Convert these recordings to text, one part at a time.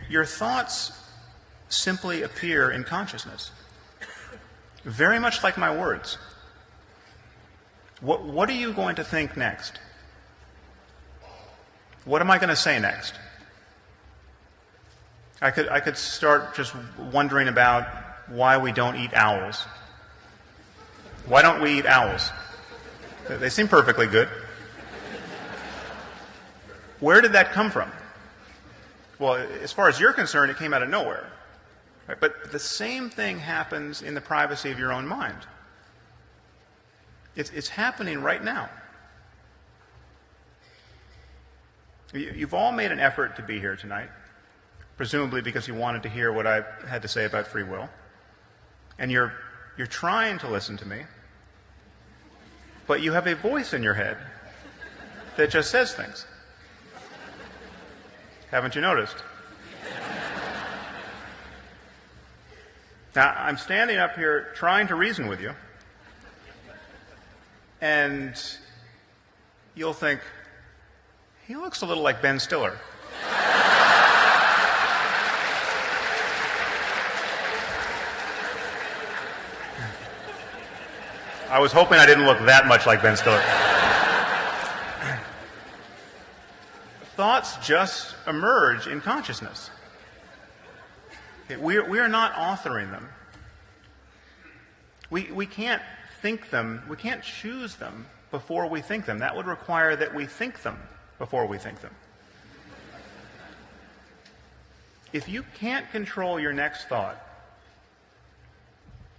Your thoughts simply appear in consciousness, very much like my words. What are you going to think next? What am I going to say next? I could start just wondering about why we don't eat owls. Why don't we eat owls? They seem perfectly good. Where did that come from? Well, as far as you're concerned, it came out of nowhere. Right? But the same thing happens in the privacy of your own mind. It's happening right now. You've all made an effort to be here tonight, presumably because you wanted to hear what I had to say about free will. And you're trying to listen to me, but you have a voice in your head that just says things. Haven't you noticed? Now, I'm standing up here trying to reason with you, and you'll think, he looks a little like Ben Stiller. I was hoping I didn't look that much like Ben Stiller. Thoughts just emerge in consciousness. Okay, we are not authoring them. We can't think them, we can't choose them before we think them. That would require that we think them before we think them. If you can't control your next thought,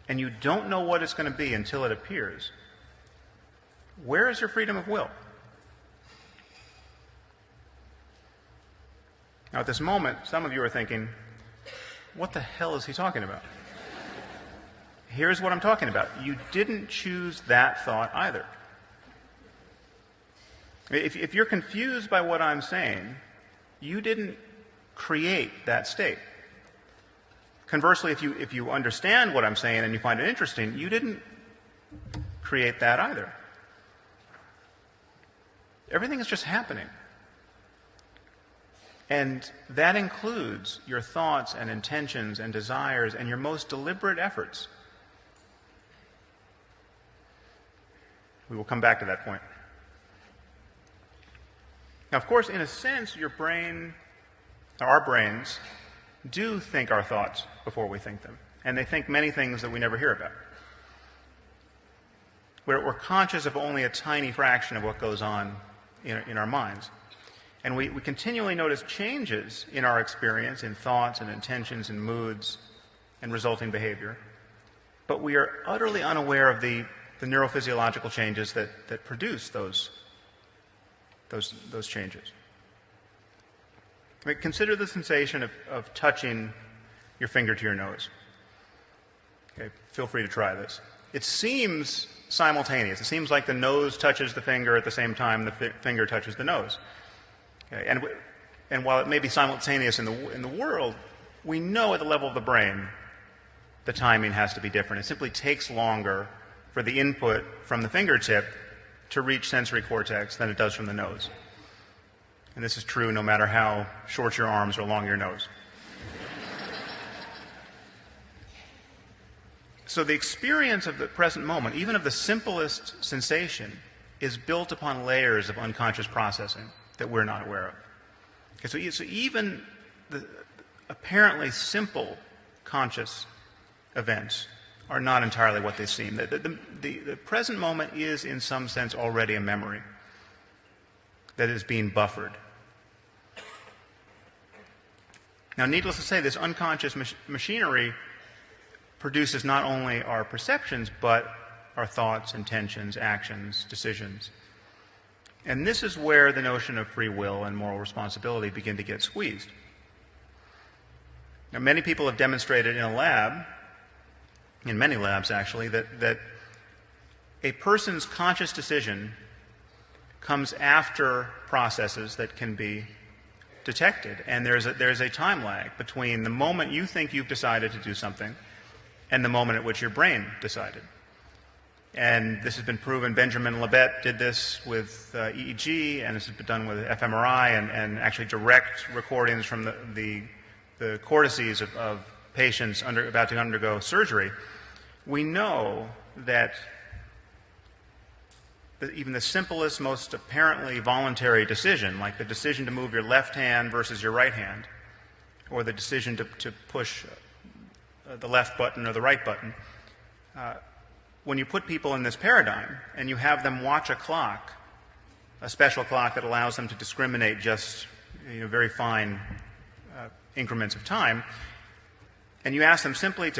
and you don't know what it's going to be until it appears, where is your freedom of will? Now, at this moment, some of you are thinking, what the hell is he talking about? Here's what I'm talking about. You didn't choose that thought either. If you're confused by what I'm saying, you didn't create that state. Conversely, if you understand what I'm saying and you find it interesting, you didn't create that either. Everything is just happening. And that includes your thoughts and intentions and desires and your most deliberate efforts. We will come back to that point. Now, of course, in a sense, your brain, or our brains, do think our thoughts before we think them. And they think many things that we never hear about. We're conscious of only a tiny fraction of what goes on in our minds. And we continually notice changes in our experience, in thoughts and intentions and moods and resulting behavior. But we are utterly unaware of the neurophysiological changes that produce those changes. I mean, consider the sensation of touching your finger to your nose. Okay, feel free to try this. It seems simultaneous. It seems like the nose touches the finger at the same time the finger touches the nose. Okay, and while it may be simultaneous in the world, we know at the level of the brain the timing has to be different. It simply takes longer for the input from the fingertip to reach sensory cortex than it does from the nose. And this is true no matter how short your arms or long your nose. So the experience of the present moment, even of the simplest sensation, is built upon layers of unconscious processing that we're not aware of. Okay, so even the apparently simple conscious events are not entirely what they seem. The present moment is, in some sense, already a memory that is being buffered. Now, needless to say, this unconscious machinery produces not only our perceptions, but our thoughts, intentions, actions, decisions. And this is where the notion of free will and moral responsibility begin to get squeezed. Now, many people have demonstrated in a lab, in many labs actually, that a person's conscious decision comes after processes that can be detected. And there's a time lag between the moment you think you've decided to do something and the moment at which your brain decided. And this has been proven. Benjamin Libet did this with EEG, and this has been done with fMRI, and actually direct recordings from the the courtesies of patients about to undergo surgery, we know that even the simplest, most apparently voluntary decision, like the decision to move your left hand versus your right hand, or the decision to push the left button or the right button, when you put people in this paradigm and you have them watch a clock, a special clock that allows them to discriminate just very fine increments of time, and you ask them simply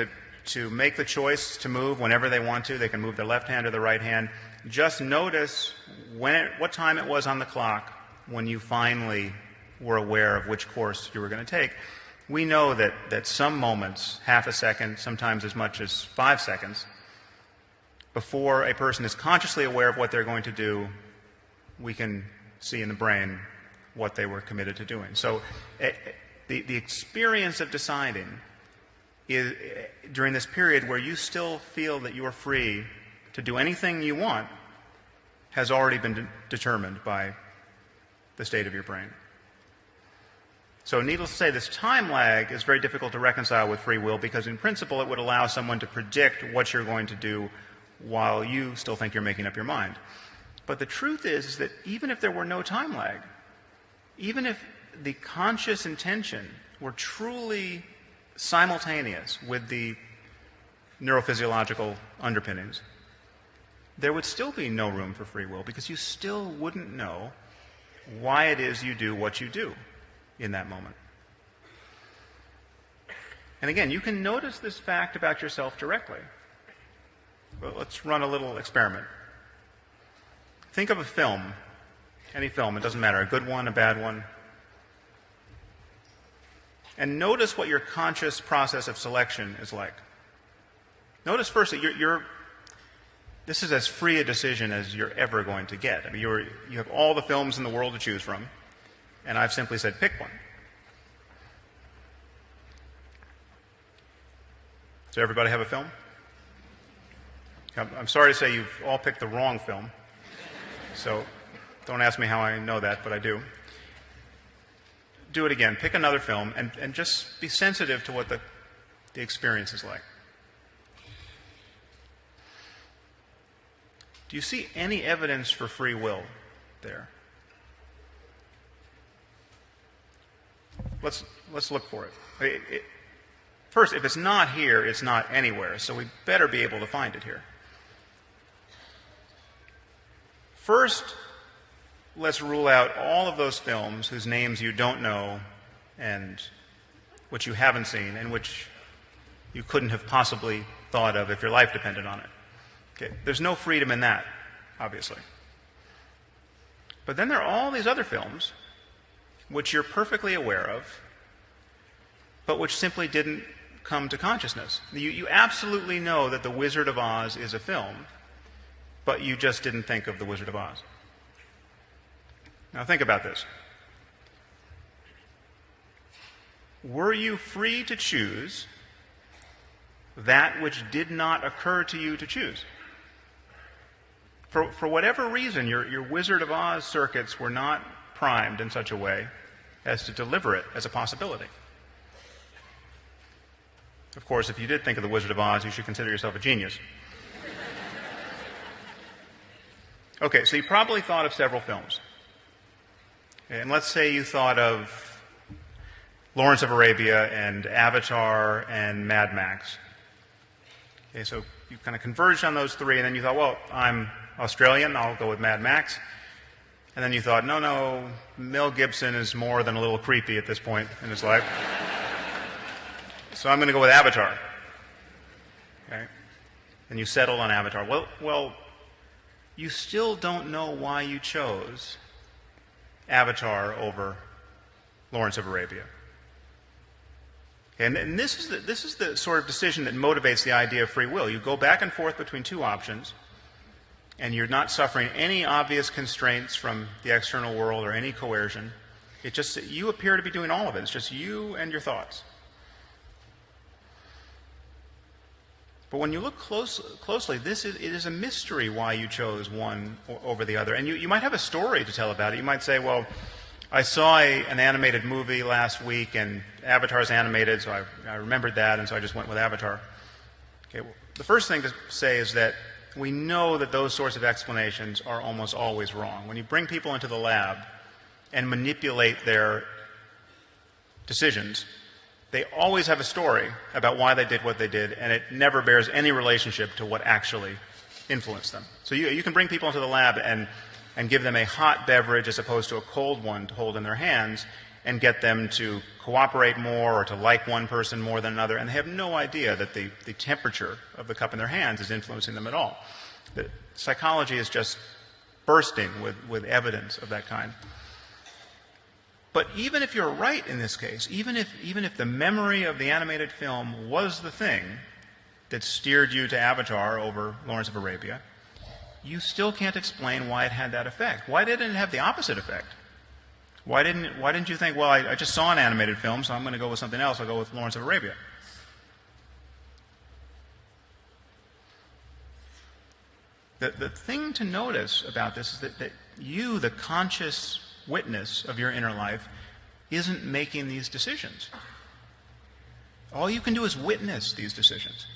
to make the choice to move whenever they want to, they can move their left hand or the right hand, just notice what time it was on the clock when you finally were aware of which course you were going to take. We know that some moments, half a second, sometimes as much as 5 seconds, before a person is consciously aware of what they're going to do, we can see in the brain what they were committed to doing. So the experience of deciding is, during this period where you still feel that you are free to do anything you want, has already been determined by the state of your brain. So needless to say, this time lag is very difficult to reconcile with free will, because in principle it would allow someone to predict what you're going to do while you still think you're making up your mind. But the truth is that even if there were no time lag, even if the conscious intention were truly simultaneous with the neurophysiological underpinnings, there would still be no room for free will, because you still wouldn't know why it is you do what you do in that moment. And again, you can notice this fact about yourself directly. Well, let's run a little experiment. Think of a film, any film, it doesn't matter, a good one, a bad one, and notice what your conscious process of selection is like. Notice first that this is as free a decision as you're ever going to get. I mean, you have all the films in the world to choose from, and I've simply said, pick one. Does everybody have a film? I'm sorry to say you've all picked the wrong film, so don't ask me how I know that, but I do. Do it again. Pick another film and just be sensitive to what the experience is like. Do you see any evidence for free will there? Let's look for it. First, if it's not here, it's not anywhere, so we better be able to find it here. First, let's rule out all of those films whose names you don't know and which you haven't seen and which you couldn't have possibly thought of if your life depended on it. Okay, there's no freedom in that, obviously. But then there are all these other films which you're perfectly aware of, but which simply didn't come to consciousness. You absolutely know that The Wizard of Oz is a film, but you just didn't think of The Wizard of Oz. Now think about this. Were you free to choose that which did not occur to you to choose? For whatever reason, your Wizard of Oz circuits were not primed in such a way as to deliver it as a possibility. Of course, if you did think of The Wizard of Oz, you should consider yourself a genius. Okay, so you probably thought of several films. And let's say you thought of Lawrence of Arabia and Avatar and Mad Max. Okay, so you kind of converged on those three, and then you thought, well, I'm Australian, I'll go with Mad Max. And then you thought, no, Mel Gibson is more than a little creepy at this point in his life. So I'm going to go with Avatar. Okay? And you settled on Avatar. Well, you still don't know why you chose Avatar over Lawrence of Arabia. And this is the sort of decision that motivates the idea of free will. You go back and forth between two options, and you're not suffering any obvious constraints from the external world or any coercion. It just, you appear to be doing all of it. It's just you and your thoughts. But when you look closely, it is a mystery why you chose one over the other. And you might have a story to tell about it. You might say, well, I saw an animated movie last week, and Avatar's animated, so I remembered that, and so I just went with Avatar. Okay, well, the first thing to say is that we know that those sorts of explanations are almost always wrong. When you bring people into the lab and manipulate their decisions, they always have a story about why they did what they did, and it never bears any relationship to what actually influenced them. So you can bring people into the lab and give them a hot beverage as opposed to a cold one to hold in their hands and get them to cooperate more or to like one person more than another, and they have no idea that the temperature of the cup in their hands is influencing them at all. The psychology is just bursting with evidence of that kind. But even if you're right in this case, even if the memory of the animated film was the thing that steered you to Avatar over Lawrence of Arabia, you still can't explain why it had that effect. Why didn't it have the opposite effect? Why didn't you think, well, I just saw an animated film, so I'm going to go with something else. I'll go with Lawrence of Arabia. The thing to notice about this is that you, the conscious witness of your inner life, isn't making these decisions. All you can do is witness these decisions.